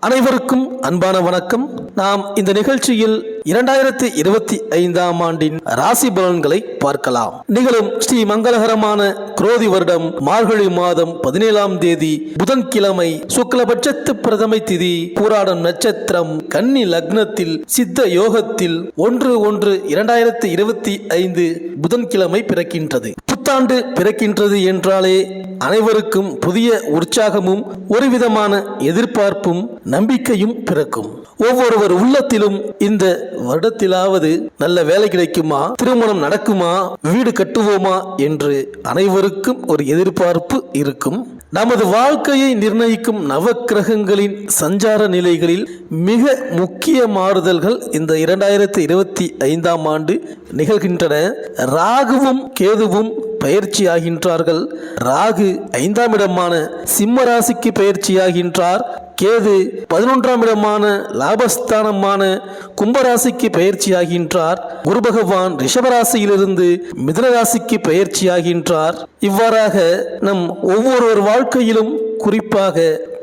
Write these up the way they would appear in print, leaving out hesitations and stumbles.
அனைவருக்கும் அன்பான வணக்கம். நாம் இந்த நிகழ்ச்சியில் 2025ஆம் ஆண்டின் ராசி பலன்களை பார்க்கலாம். நிகழும் ஸ்ரீ மங்களகரமான குரோதி வருடம் மார்கழி மாதம் 17ஆம் தேதி புதன்கிழமை சுக்லபட்சத்து பிரதமை திதி பூராடம் நட்சத்திரம் கன்னி லக்னத்தில் சித்த யோகத்தில் 1/1/2025 புதன்கிழமை பிறக்கின்றது. புத்தாண்டு பிறக்கின்றது என்றாலே அனைவருக்கும் புதிய உற்சாகமும் ஒரு விதமான எதிர்பார்ப்பும் நம்பிக்கையும் பிறக்கும். ஒவ்வொருவர் உள்ளத்திலும் இந்த வருடத்திலாவது நல்ல வேலை கிடைக்குமா, திருமணம் நடக்குமா, வீடு கட்டுவோமா என்று அனைவருக்கும் ஒரு எதிர்பார்ப்பு இருக்கும். நமது வாழ்க்கையை நிர்ணயிக்கும் நவக்கிரகங்களின் சஞ்சார நிலைகளில் மிக முக்கிய மாறுதல்கள் இந்த 2025ஆம் ஆண்டு நிகழ்கின்றன. ராகுவும் கேதுவும் பயிற்சியாகின்றார்கள். ராகு 5ஆம் இடமான சிம்ம ராசிக்கு பயிற்சியாகின்றார். கேது 11ஆம் இடமான லாபஸ்தானமான கும்பராசிக்கு பயிற்சியாகின்றார். குரு பகவான் ரிஷபராசியிலிருந்து மிதுனராசிக்கு பயிற்சியாகின்றார். இவ்வாறாக நம் ஒவ்வொருவர் வாழ்க்கையிலும், குறிப்பாக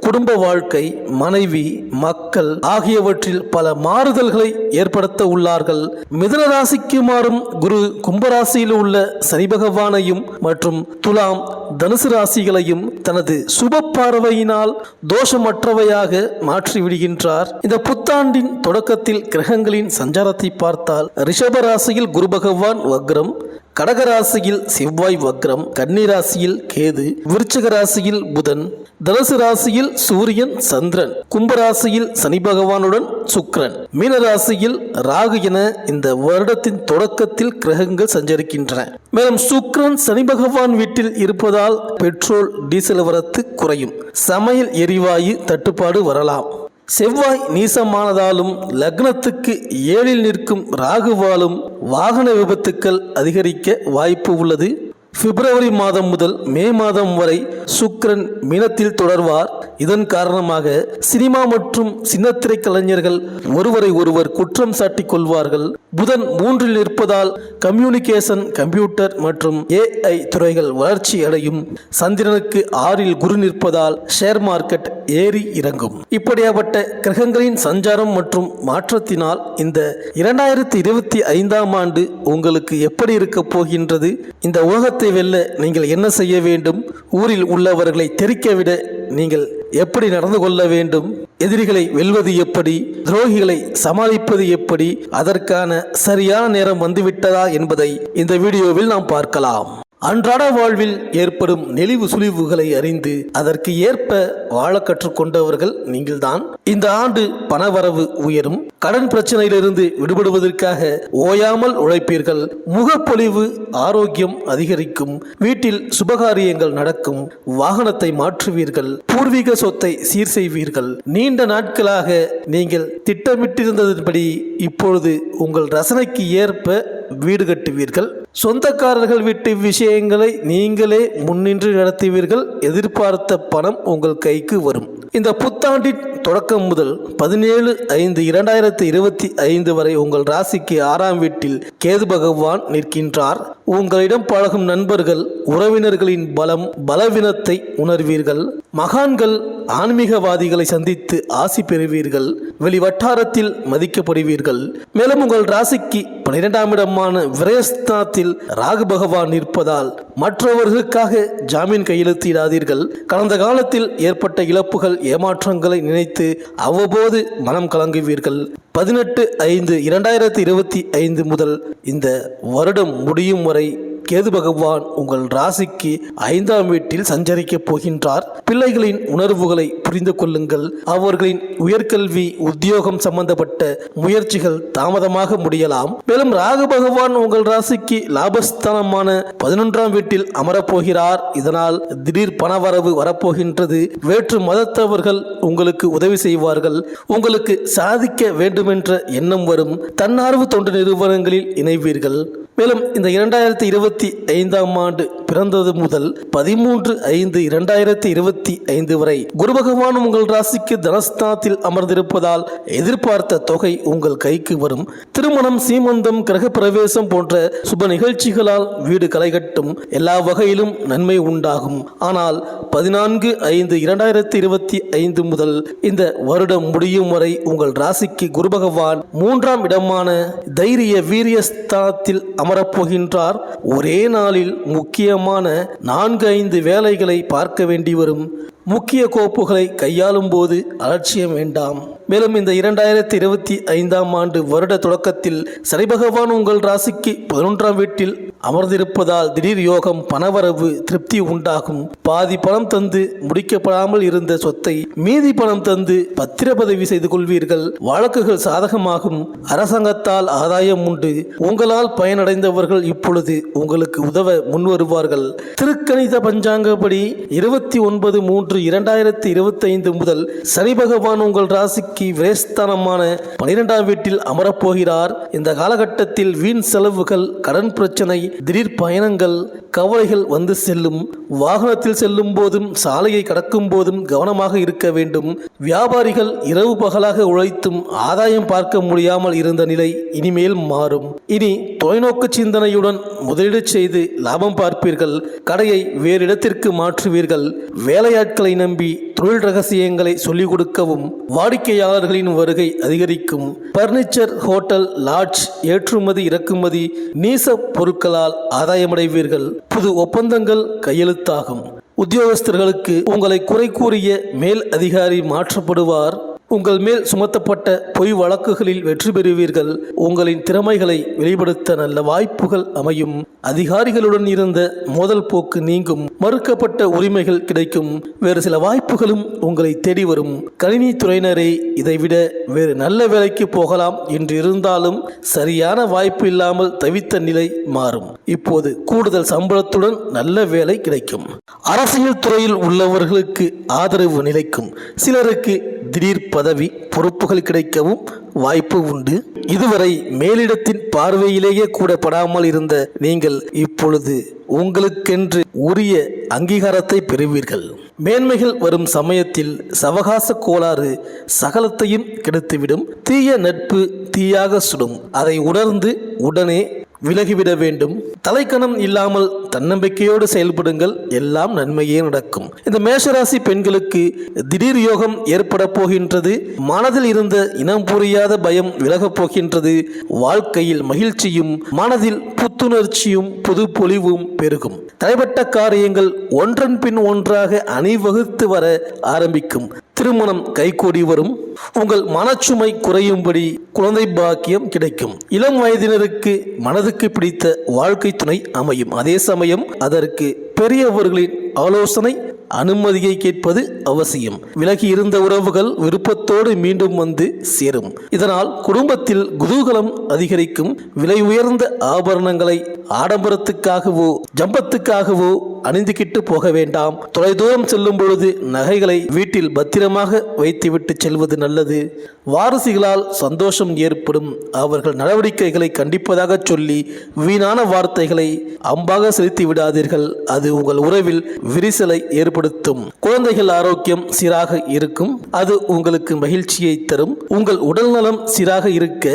குடும்ப வாழ்க்கை, மனைவி, மக்கள் ஆகியவற்றில் பல மாறுதல்களை ஏற்படுத்த உள்ளார்கள். மிதுன ராசிக்கு மாறும் குரு கும்பராசியில் உள்ள சனி பகவானையும் மற்றும் துலாம் தனுசு ராசிகளையும் தனது சுப பார்வையினால் தோஷமற்றவையாக மாற்றிவிடுகின்றார். இந்த புத்தாண்டின் தொடக்கத்தில் கிரகங்களின் சஞ்சாரத்தை பார்த்தால் ரிஷப ராசியில் குரு பகவான் வக்ரம், கடகராசியில் செவ்வாய் வக்ரம், கன்னி ராசியில் கேது, விருச்சிக ராசியில் புதன், தனுசு ராசியில் சூரியன் சந்திரன், கும்பராசியில் சனி பகவானுடன் சுக்கிரன், மீனராசியில் ராகு என இந்த வருடத்தின் தொடக்கத்தில் கிரகங்கள் சஞ்சரிக்கின்றன. மேலும் சுக்கிரன் சனி பகவான் வீட்டில் இருப்பதால் பெட்ரோல் டீசல் வரத்து குறையும், சமையல் எரிவாயு தட்டுப்பாடு வரலாம். செவ்வாய் நீசமானதாலும் லக்னத்துக்கு 7இல் நிற்கும் ராகுவாலும் வாகன விபத்துக்கள் அதிகரிக்க வாய்ப்பு உள்ளது. பிப்ரவரி மாதம் முதல் மே மாதம் வரை சுக்கிரன் மீனத்தில் தொடர்வார். இதன் காரணமாக சினிமா மற்றும் சின்னத்திரை கலைஞர்கள் ஒருவரை ஒருவர் குற்றம் சாட்டிக் கொள்வார்கள். புதன் 3இல் நிற்பதால் கம்யூனிகேஷன், கம்ப்யூட்டர் மற்றும் AI துறைகள் வளர்ச்சி அடையும். சந்திரனுக்கு 6இல் குரு நிற்பதால் ஷேர் மார்க்கெட் ஏறி இறங்கும். இப்படியாப்பட்ட கிரகங்களின் சஞ்சாரம் மற்றும் மாற்றத்தினால் இந்த 2025ஆம் ஆண்டு உங்களுக்கு எப்படி இருக்க போகின்றது? இந்த உலகத்தை வெல்ல நீங்கள் என்ன செய்ய வேண்டும்? ஊரில் உள்ளவர்களை தெறிக்கவிட நீங்கள் எப்படி நடந்து கொள்ள வேண்டும்? எதிரிகளை வெல்வது எப்படி? துரோகிகளை சமாளிப்பது எப்படி? அதற்கான சரியான நேரம் வந்துவிட்டதா என்பதை இந்த வீடியோவில் நாம் பார்க்கலாம். அன்றாட வாழ்வில் ஏற்படும் நெளிவு சுழிவுகளை அறிந்து அதற்கு ஏற்ப வாழ கற்றுக்கொண்டவர்கள் நீங்கள்தான். இந்த ஆண்டு பணவரவு உயரும். கடன் பிரச்சனையிலிருந்து விடுபடுவதற்காக ஓயாமல் உழைப்பீர்கள். முகப்பொலிவு, ஆரோக்கியம் அதிகரிக்கும். வீட்டில் சுபகாரியங்கள் நடக்கும். வாகனத்தை மாற்றுவீர்கள். பூர்வீக சொத்தை சீர் செய்வீர்கள். நீண்ட நாட்களாக நீங்கள் திட்டமிட்டிருந்ததன்படி இப்பொழுது உங்கள் ரசனைக்கு ஏற்ப வீடு கட்டுவீர்கள். சொந்தக்காரர்கள் வீட்டு விஷயங்களை நீங்களே முன்னின்று நடத்துவீர்கள். எதிர்பார்த்த பணம் உங்கள் கைக்கு வரும். இந்த புத்தாண்டின் தொடக்கம் முதல் 17/5/2025 வரை உங்கள் ராசிக்கு 6ஆம் வீட்டில் கேது பகவான் நிற்கின்றார். உங்களிடம் பழகும் நண்பர்கள், உறவினர்களின் பலம், பலவீனத்தை உணர்வீர்கள். மகான்கள், ஆன்மீகவாதிகளை சந்தித்து ஆசி பெறுவீர்கள். வெளி வட்டாரத்தில் மதிக்கப்படுவீர்கள். மேலும் உங்கள் ராசிக்கு 12ஆம் இடமான விரயஸ்தானத்தில் ராகு பகவான் நிற்பதால் மற்றவர்களுக்காக ஜாமீன் கையெழுத்திடாதீர்கள். கடந்த காலத்தில் ஏற்பட்ட இழப்புகள், ஏமாற்றங்களை நினைத்து அவ்வப்போது மனம் கலங்குவீர்கள். 18/5/2025 முதல் இந்த வருடம் முடியும் வரை கேது பகவான் உங்கள் ராசிக்கு 5ஆம் வீட்டில் சஞ்சரிக்கப் போகின்றார். பிள்ளைகளின் உணர்வுகளை புரிந்து கொள்ளுங்கள். அவர்களின் உயர்கல்வி, உத்தியோகம் சம்பந்தப்பட்ட முயற்சிகள் தாமதமாக முடியலாம். மேலும் ராகு பகவான் உங்கள் ராசிக்கு லாபஸ்தானமான 11ஆம் வீட்டில் அமரப்போகிறார். இதனால் திடீர் பணவரவு வரப்போகின்றது. வேற்று மதத்தவர்கள் உங்களுக்கு உதவி செய்வார்கள். உங்களுக்கு சாதிக்க வேண்டுமென்ற எண்ணம் வரும். தன்னார்வ தொண்டு நிறுவனங்களில் இணைவீர்கள். மேலும் இந்த 2025ஆம் ஆண்டு பிறந்தது முதல் 13/5/2025 வரை குரு பகவான் உங்கள் ராசிக்கு தனஸ்தானத்தில் அமர்ந்திருப்பதால் எதிர்பார்த்த தொகை உங்கள் கைக்கு வரும். திருமணம், சீமந்தம், கிரக பிரவேசம் போன்ற சுப நிகழ்ச்சிகளால் வீடு களைகட்டும். எல்லா வகையிலும் நன்மை உண்டாகும். ஆனால் 14/5/2025 முதல் இந்த வருடம் முடியும் வரை உங்கள் ராசிக்கு குரு பகவான் 3ஆம் இடமான தைரிய வீரியஸ்தானத்தில் அமரப்போகின்றார். ஒரே நாளில் முக்கியமான 4-5 வேலைகளை பார்க்க வேண்டி வரும். முக்கிய கோப்புகளை கையாளும் போது அலட்சியம் வேண்டாம். மேலும் இந்த 2025ஆம் ஆண்டு வருட தொடக்கத்தில் சனி பகவான் உங்கள் ராசிக்கு 11ஆம் வீட்டில் அமர்ந்திருப்பதால் திடீர் யோகம், பணவரவு, திருப்தி உண்டாகும். பாதி பணம் தந்து முடிக்கப்படாமல் இருந்த சொத்தை மீதி பணம் தந்து பத்திரப்பதிவு செய்து கொள்வீர்கள். வழக்குகள் சாதகமாகும். அரசாங்கத்தால் ஆதாயம் உண்டு. உங்களால் பயனடைந்தவர்கள் இப்பொழுது உங்களுக்கு உதவ முன்வருவார்கள். திருக்கணித பஞ்சாங்கப்படி 29/3/2025 முதல் சனி பகவான் உங்கள் ராசிக்கு விரயஸ்தானமான 12ஆம் வீட்டில் அமரப்போகிறார். இந்த காலகட்டத்தில் வீண் செலவுகள், கடன் பிரச்சனை, திடீர் பயணங்கள், கவலைகள் வந்து செல்லும். வாகனத்தில் செல்லும் போதும் சாலையை கடக்கும் போதும் கவனமாக இருக்க வேண்டும். வியாபாரிகள் இரவு பகலாக உழைத்தும் ஆதாயம் பார்க்க முடியாமல் இருந்த நிலை இனிமேல் மாறும். இனி தொலைநோக்கு சிந்தனையுடன் முதலீடு செய்து லாபம் பார்ப்பீர்கள். கடையை வேறு இடத்திற்கு மாற்றுவீர்கள். வேலையாட்களை நம்பி தொழில் ரகசியங்களை சொல்லிக் கொடுக்கவும். வாடிக்கையாளர்களின் வருகை அதிகரிக்கும். பர்னிச்சர், ஹோட்டல், லாட்ஜ், ஏற்றுமதி இறக்குமதி, நீச பொருட்களால் ஆதாயமடைவீர்கள். புது ஒப்பந்தங்கள் கையெழுத்தாகும். உத்தியோகஸ்தர்களுக்கு உங்களை குறை கூறிய மேல் அதிகாரி மாற்றப்படுவார். உங்கள் மேல் சுமத்தப்பட்ட பொய் வழக்குகளில் வெற்றி பெறுவீர்கள். உங்களின் திறமைகளை வெளிப்படுத்த நல்ல வாய்ப்புகள் அமையும். அதிகாரிகளுடன் இருந்த மோதல் போக்கு நீங்கும். மறுக்கப்பட்ட உரிமைகள் கிடைக்கும். வேறு சில வாய்ப்புகளும் உங்களை தேடி வரும். கணினி துறையினரே, இதைவிட வேறு நல்ல வேலைக்கு போகலாம் என்று இருந்தாலும் சரியான வாய்ப்பு இல்லாமல் தவித்த நிலை மாறும். இப்போது கூடுதல் சம்பளத்துடன் நல்ல வேலை கிடைக்கும். அரசியல் துறையில் உள்ளவர்களுக்கு ஆதரவு நிலைக்கும். சிலருக்கு திடீர் பதவி, பொறுப்புகள் கிடைக்கவும் வாய்ப்பு உண்டு. இதுவரை மேலிடத்தின் பார்வையிலேயே கூட படாமல் இருந்த நீங்கள் இப்பொழுது உங்களுக்கென்று உரிய அங்கீகாரத்தை பெறுவீர்கள். மேன்மைகள் வரும் சமயத்தில் சவகாச கோளாறு சகலத்தையும் கெடுத்துவிடும். தீய நட்பு தீயாக சுடும். அதை உணர்ந்து உடனே விலகிவிட வேண்டும். தலைக்கணம் இல்லாமல் தன்னம்பிக்கையோடு செயல்படுங்கள். எல்லாம் நன்மையே நடக்கும். இந்த மேஷராசி பெண்களுக்கு திடீர் யோகம் ஏற்பட போகின்றது. மனதில் இருந்த இனம் புரியாத பயம் விலகப் போகின்றது. வாழ்க்கையில் மகிழ்ச்சியும் மனதில் புத்துணர்ச்சியும் புது பொலிவும் பெருகும். தடைப்பட்ட காரியங்கள் ஒன்றன் பின் ஒன்றாக அணிவகுத்து வர ஆரம்பிக்கும். திருமணம் கைகூடி வரும். உங்கள் மனச்சுமை குறையும்படி குழந்தை பாக்கியம் கிடைக்கும். இளம் வயதினருக்கு மனதுக்கு பிடித்த வாழ்க்கை துணை அமையும். அதே சமயம் அதற்கு பெரியவர்களின் ஆலோசனை, அனுமதியை கேட்பது அவசியம். விலகி இருந்த உறவுகள் விருப்பத்தோடு மீண்டும் வந்து சேரும். இதனால் குடும்பத்தில் குதூகலம் அதிகரிக்கும். விலை உயர்ந்த ஆபரணங்களை ஆடம்பரத்துக்காகவோ ஜம்பத்துக்காகவோ அணிந்துகிட்டு போக வேண்டாம். தொலைதூரம் செல்லும் பொழுது நகைகளை வீட்டில் பத்திரமாக வைத்துவிட்டு செல்வது நல்லது. வாரிசுகளால் சந்தோஷம் ஏற்படும். அவர்கள் நடவடிக்கைகளை கண்டிப்பதாக சொல்லி வீணான வார்த்தைகளை அம்பாக செலுத்தி விடாதீர்கள். அது உங்கள் உறவில் விரிசலை ஏற்படுத்தும். குழந்தைகள் ஆரோக்கியம் சீராக இருக்கும். அது உங்களுக்கு மகிழ்ச்சியை தரும். உங்கள் உடல்நலம் சீராக இருக்க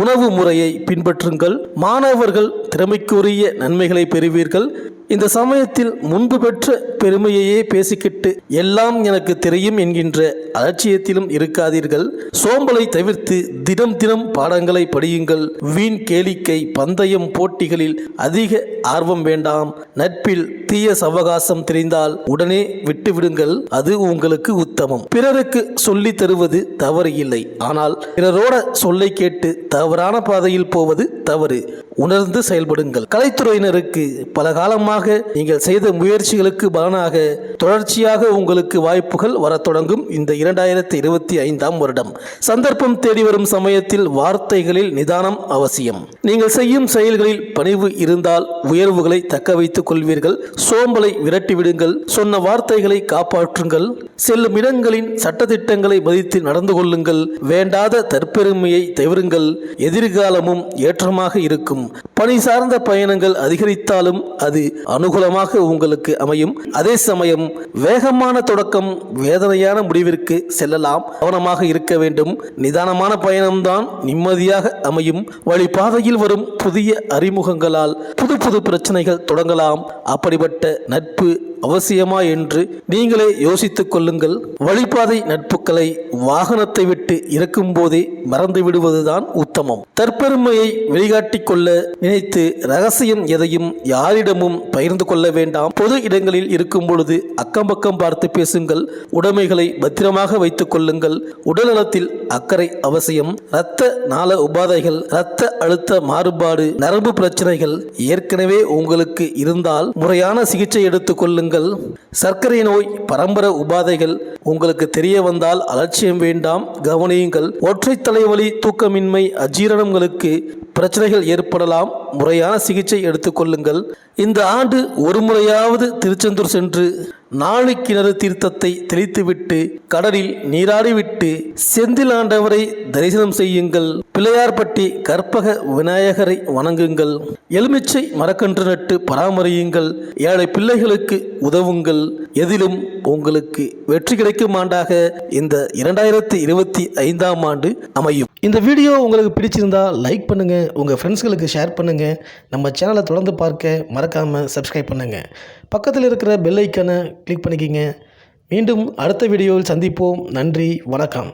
உணவு முறையை பின்பற்றுங்கள். மாணவர்கள் திறமைக்குரிய நன்மைகளை பெறுவீர்கள். இந்த சமயத்தில் முன்பு பெற்ற பெருமையையே பேசிக்கிட்டு எல்லாம் எனக்கு தெரியும் என்கின்ற அலட்சியத்திலும் இருக்காதீர்கள். சோம்பலை தவிர்த்து தினம் தினம் பாடங்களை படியுங்கள். வீண் கேளிக்கை, பந்தயம், போட்டிகளில் அதிக ஆர்வம் வேண்டாம். நட்பில் தீய சவகாசம் தெரிந்தால் உடனே விட்டுவிடுங்கள். அது உங்களுக்கு உத்தமம். பிறருக்கு சொல்லி தருவது தவறு இல்லை. ஆனால் பிறரோட சொல்லை கேட்டு தவறான பாதையில் போவது தவறு. உணர்ந்து செயல்படுங்கள். கலைத்துறையினருக்கு பல காலமாக நீங்கள் செய்த முயற்சிகளுக்கு பலனாக தொடர்ச்சியாக உங்களுக்கு வாய்ப்புகள் வரத் தொடங்கும். இந்த 2025ஆம் வருடம் சந்தர்ப்பம் தேடி வரும் சமயத்தில் வார்த்தைகளில் நிதானம் அவசியம். நீங்கள் செய்யும் செயல்களில் பணிவு இருந்தால் உயர்வுகளை தக்க வைத்துக் கொள்வீர்கள். சோம்பலை விரட்டி விடுங்கள். சொன்ன வார்த்தைகளை காப்பாற்றுங்கள். செல்லும் இடங்களின் சட்டதிட்டங்களை மதித்து நடந்து கொள்ளுங்கள். வேண்டாத தற்பெருமையை தவிருங்கள். எதிர்காலமும் ஏற்றமாக இருக்கும். பணி சார்ந்த பயணங்கள் அதிகரித்தாலும் அது அனுகூலமாக உங்களுக்கு அமையும். அதே சமயம் வேகமான தொடக்கம் வேதனையான முடிவிற்கு செல்லலாம். கவனமாக இருக்க வேண்டும். நிதானமான பயணம்தான் நிம்மதியாக அமையும். வழிபாதையில் வரும் புதிய அறிமுகங்களால் புது புது பிரச்சனைகள் தொடங்கலாம். அப்படிப்பட்ட நட்பு அவசியமா என்று நீங்களே யோசித்துக் கொள்ளுங்கள். வழிபாதை நட்புகளை வாகனத்தை விட்டு இறக்கும் போதே மறந்து விடுவதுதான் உத்தமம். தற்பெருமையை வெளிக்காட்டிக் கொள்ள நினைத்து ரகசியம் எதையும் யாரிடமும் பகிர்ந்து கொள்ள வேண்டாம். பொது இடங்களில் இருக்கும் பொழுது அக்கம் பக்கம் பார்த்து பேசுங்கள். உடைமைகளை பத்திரமாக வைத்துக் கொள்ளுங்கள். உடல்நலத்தில் அக்கறை அவசியம். இரத்த நாள உபாதைகள், இரத்த அழுத்த மாறுபாடு, நரம்பு பிரச்சனைகள் ஏற்கனவே உங்களுக்கு இருந்தால் முறையான சிகிச்சை எடுத்துக் கொள்ளுங்கள். சர்க்கரை நோய், பரம்பரை உபாதைகள் உங்களுக்கு தெரிய வந்தால் அலட்சியம் வேண்டாம், கவனியுங்கள். ஒற்றை தலைவலி, தூக்கமின்மை, அஜீரணங்களுக்கு பிரச்சனைகள் ஏற்படலாம். முறையான சிகிச்சை எடுத்துக்கொள்ளுங்கள். இந்த ஆண்டு ஒரு முறையாவது திருச்செந்தூர் சென்று 4 கிணறு தீர்த்தத்தை தெளித்துவிட்டு கடலில் நீராடிவிட்டு செந்தில் ஆண்டவரை தரிசனம் செய்யுங்கள். பிள்ளையார்பட்டி கற்பக விநாயகரை வணங்குங்கள். எலுமிச்சை மரக்கன்று நட்டு பராமரியுங்கள். ஏழை பிள்ளைகளுக்கு உதவுங்கள். எதிலும் உங்களுக்கு வெற்றி கிடைக்கும் ஆண்டாக இந்த 2025ஆம் ஆண்டு அமையும். இந்த வீடியோ உங்களுக்கு பிடிச்சிருந்தா லைக் பண்ணுங்க, உங்க ஃப்ரெண்ட்ஸ்களுக்கு ஷேர் பண்ணுங்க. நம்ம சேனலை தொடர்ந்து பார்க்க மறக்காம சப்ஸ்கிரைப் பண்ணுங்க. பக்கத்தில் இருக்கிற பெல் ஐக்கானை கிளிக் பண்ணிக்கிங்க. மீண்டும் அடுத்த வீடியோவில் சந்திப்போம். நன்றி, வணக்கம்.